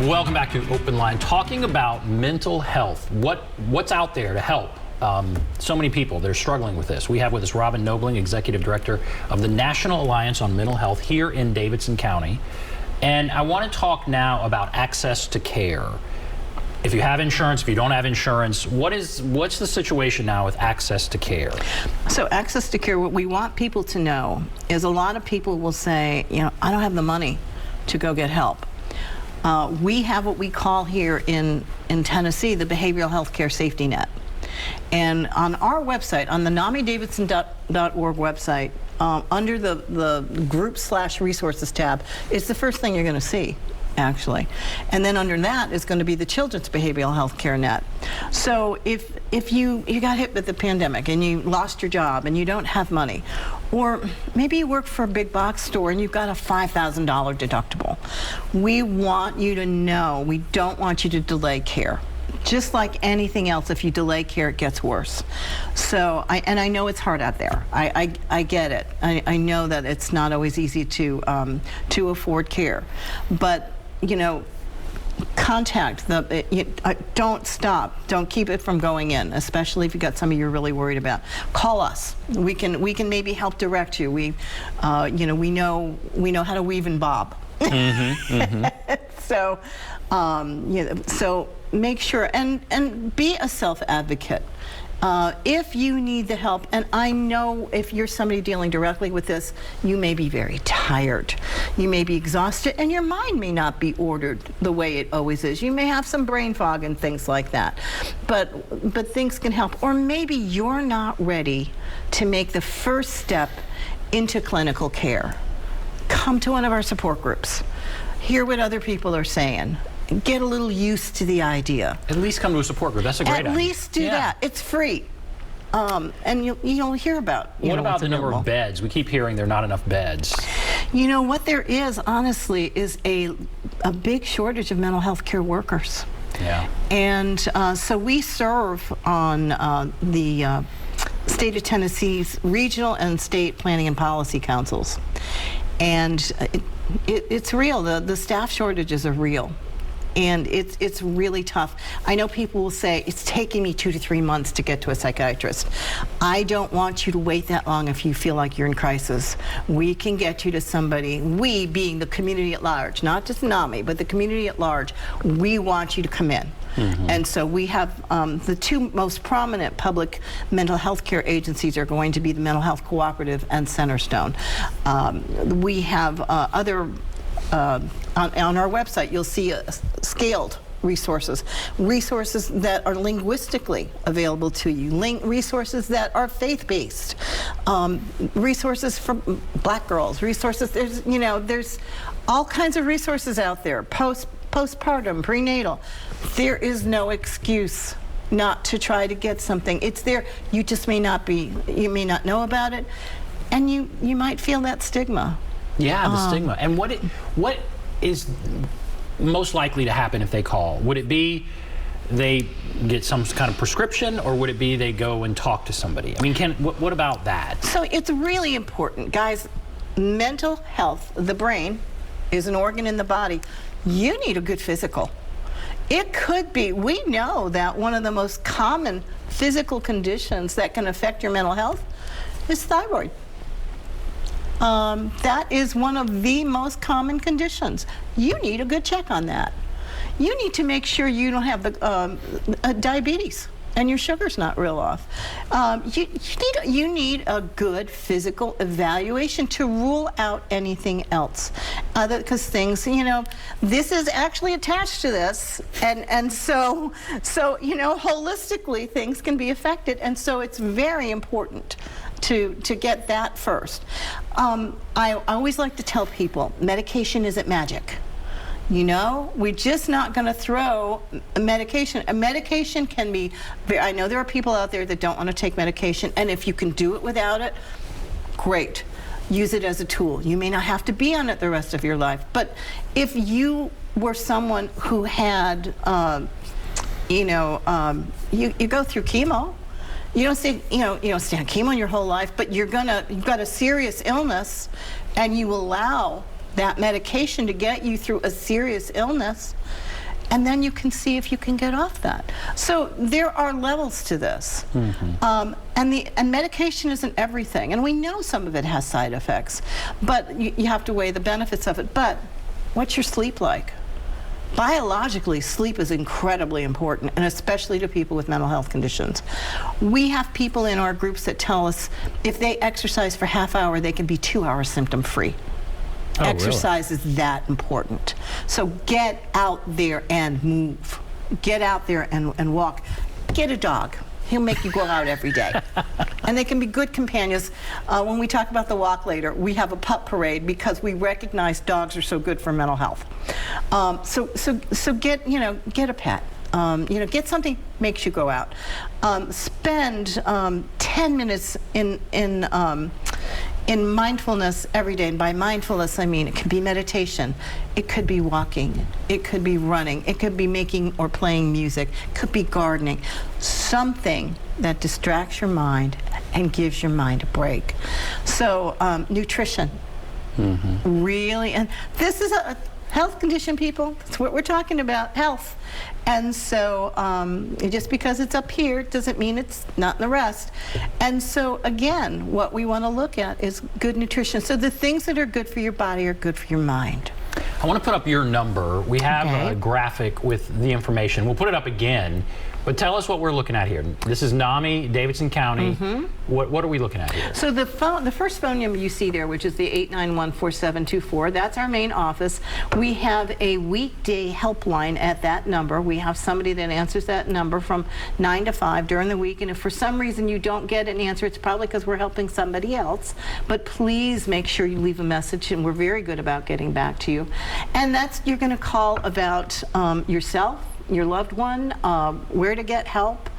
Welcome back to OpenLine, talking about mental health. What's out there to help so many people that are struggling with this. We have with us Robin Nobling, Executive Director of the National Alliance on Mental Health here in Davidson County. And I want to talk now about access to care. If you have insurance, if you don't have insurance, what's the situation now with access to care? So access to care, what we want people to know is a lot of people will say, you know, I don't have the money to go get help. We have what we call here in Tennessee the Behavioral Health Care Safety Net. And on our website, on the NAMIDavidson.org website, under the group/resources tab, is the first thing you're going to see, actually. And then under that is going to be the Children's Behavioral Health Care Net. So if you got hit with the pandemic and you lost your job and you don't have money, or maybe you work for a big box store and you've got a $5,000 deductible, we want you to know we don't want you to delay care. Just like anything else, if you delay care, it gets worse. So, I know it's hard out there. I get it. I know that it's not always easy to afford care, but you know, contact don't stop. Don't keep it from going in, especially if you've got somebody you're really worried about. Call us. We can maybe help direct you. We know how to weave and bob. So, so make sure and be a self-advocate. If you need the help, and I know if you're somebody dealing directly with this, you may be very tired. You may be exhausted, and your mind may not be ordered the way it always is. You may have some brain fog and things like that. But things can help. Or maybe you're not ready to make the first step into clinical care. Come to one of our support groups. Hear what other people are saying. Get a little used to the idea. At least come to a support group. That's a great idea. At least do that. It's free. And you'll hear about what about the number of beds? We keep hearing there are not enough beds. You know, what there is, honestly, is a big shortage of mental health care workers. Yeah. And so we serve on the state of Tennessee's regional and state planning and policy councils. And it's real. The staff shortages are real. And it's really tough. I know people will say, it's taking me 2 to 3 months to get to a psychiatrist. I don't want you to wait that long if you feel like you're in crisis. We can get you to somebody, we being the community at large, not just NAMI, but the community at large, we want you to come in. And so we have the two most prominent public mental health care agencies are going to be the Mental Health Cooperative and Centerstone. We have other on our website, you'll see scaled resources that are linguistically available to you, resources that are faith-based, resources for black girls, resources, there's all kinds of resources out there, postpartum, prenatal. There is no excuse not to try to get something. It's there. You just may not know about it, and you might feel that stigma. Yeah, the stigma. And what is most likely to happen if they call? Would it be they get some kind of prescription, or would it be they go and talk to somebody? I mean, what about that? So it's really important, guys. Mental health, the brain is an organ in the body. You need a good physical. It could be, we know that one of the most common physical conditions that can affect your mental health is thyroid. That is one of the most common conditions. You need a good check on that. You need to make sure you don't have the diabetes and your sugar's not real off. You need a good physical evaluation to rule out anything else. Because things, this is actually attached to this, and so holistically things can be affected, and so it's very important to get that first. I always like to tell people, medication isn't magic. We're just not going to throw a medication. A medication can be, I know there are people out there that don't want to take medication, and if you can do it without it, great. Use it as a tool. You may not have to be on it the rest of your life, but if you were someone who had, you go through chemo. You don't stay, stay on chemo your whole life, but you've got a serious illness, and you allow that medication to get you through a serious illness, and then you can see if you can get off that. So there are levels to this. And medication isn't everything. And we know some of it has side effects, but you have to weigh the benefits of it. But what's your sleep like? Biologically, sleep is incredibly important, and especially to people with mental health conditions. We have people in our groups that tell us if they exercise for half hour, they can be 2 hours symptom-free. Oh, Exercise is that important. So get out there and move. Get out there and walk. Get a dog. He'll make you go out every day. And they can be good companions. When we talk about the walk later, we have a pup parade because we recognize dogs are so good for mental health. So get a pet. Get something makes you go out. Spend 10 minutes in mindfulness every day. And by mindfulness, I mean it could be meditation, it could be walking, it could be running, it could be making or playing music, it could be gardening. Something that distracts your mind and gives your mind a break. So nutrition, really, and this is a health condition, people. That's what we're talking about, health. And so just because it's up here doesn't mean it's not in the rest. And so again, what we want to look at is good nutrition. So the things that are good for your body are good for your mind. I want to put up your number. We have a graphic with the information. We'll put it up again. But tell us what we're looking at here. This is NAMI, Davidson County. What are we looking at here? So the first phone number you see there, which is the 891-4724, that's our main office. We have a weekday helpline at that number. We have somebody that answers that number from 9 to 5 during the week. And if for some reason you don't get an answer, it's probably because we're helping somebody else. But please make sure you leave a message, and we're very good about getting back to you. And you're going to call about yourself, your loved one, where to get help,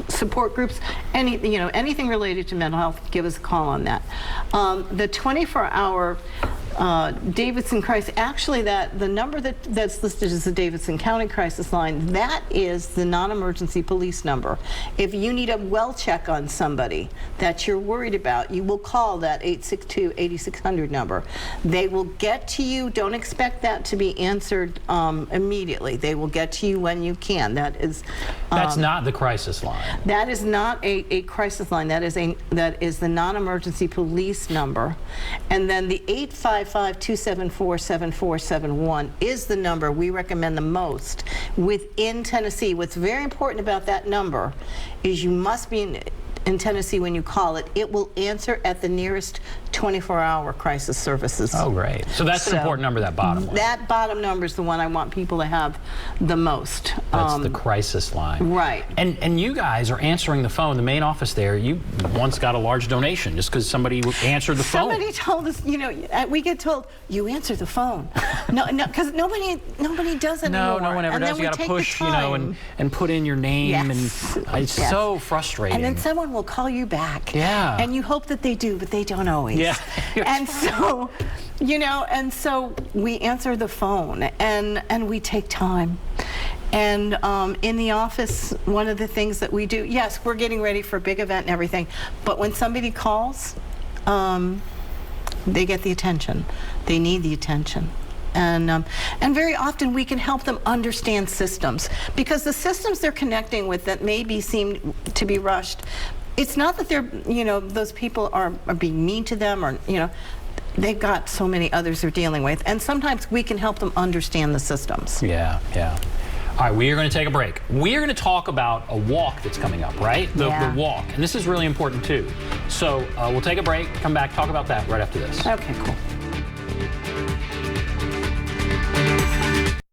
support groups, anything related to mental health, give us a call on that. The 24-hour Davidson crisis, actually the number that's listed as the Davidson County crisis line, that is the non-emergency police number. If you need a well check on somebody that you're worried about, you will call that 862-8600 number. They will get to you. Don't expect that to be answered immediately. They will get to you when you can. That's not the crisis line. That is not a crisis line. That is the non-emergency police number. And then the 855-274-7471 is the number we recommend the most within Tennessee. What's very important about that number is you must be in Tennessee when you call it. It will answer at the nearest 24-hour crisis services. Oh, great. So that's an important number, that bottom one. That bottom number is the one I want people to have the most. That's the crisis line. Right. And you guys are answering the phone, the main office there. You once got a large donation just because somebody answered the phone. Somebody told us, we get told, you answer the phone. No, because nobody does anymore. No one ever does. You got to push, and put in your name. Yes. And it's so frustrating. And then someone will call you back. Yeah. And you hope that they do, but they don't always. Yeah. And so, we answer the phone and we take time. And in the office, one of the things that we do, yes, we're getting ready for a big event and everything, but when somebody calls, they get the attention. They need the attention. And very often we can help them understand systems, because the systems they're connecting with that maybe seem to be rushed, it's not that they're, those people are being mean to them, or, they've got so many others they're dealing with. And sometimes we can help them understand the systems. Yeah. All right, we are going to take a break. We are going to talk about a walk that's coming up, right? The walk. And this is really important, too. So we'll take a break, come back, talk about that right after this. Okay, cool.